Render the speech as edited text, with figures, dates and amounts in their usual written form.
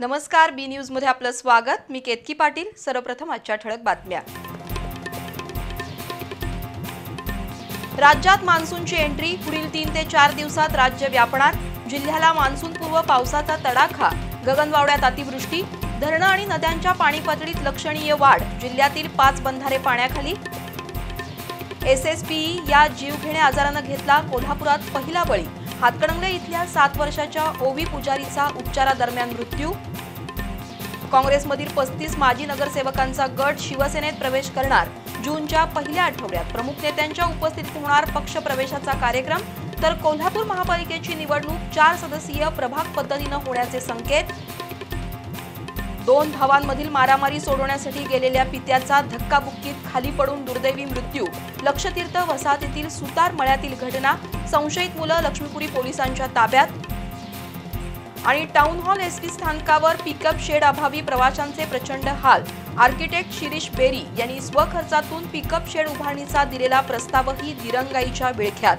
नमस्कार, बी न्यूज मध्ये आपलं स्वागत। मी केतकी पाटील। सर्वप्रथम आजच्या ठळक बातम्या। राज्यात मान्सूनची एंट्री पुढील 3 ते 4 दिवसात राज्य व्यापणार। जिल्ह्याला मान्सूनपूर्व पावसाचा तडाखा, गगनबावड्यात अतिवृष्टी, धरणं आणि नद्यांच्या पाणी पातळीत लक्षणीय वाढ। जिल्ह्यातील 5 बंधारे पाण्याखाली। SSPE या जीवघेण्या आजारानं घेतला कोल्हापुरात पहिला बळी। हातकणंगले इथल्या 7 वर्षाच्या ओवी पुजारीचा उपचारादरम्यान मृत्यू। काँग्रेसमधील 35 माजी नगरसेवकांचा गट शिवसेनेत प्रवेश करणार। जूनच्या पहिल्या आठवड्यात प्रमुख नेत्यांच्या उपस्थितीत होणार पक्षप्रवेशाचा कार्यक्रम। तर कोल्हापूर महापालिकेची निवडणूक 4 सदस्यीय प्रभाग पद्धतीने होण्याचे संकेत। 2 भावांमधील मारामारी सोडवण्यासाठी गेलेल्या पित्याचा धक्काबुक्कीत खाली पडून दुर्दैवी मृत्यू। लक्षतीर्थ वसाहतीतील सुतार मळ्यातील घटना। संशयित मुलं लक्ष्मीपुरी पोलिसांच्या ताब्यात। आणि टाउन हॉल एसटी स्थानकावर पिकअप शेड अभावी प्रवाशांचे प्रचंड हाल। आर्किटेक्ट शिरीष बेरी यांनी स्वखर्चातून पिकअप शेड उभारणीचा दिलेला प्रस्तावही दिरंगाईच्या विळख्यात।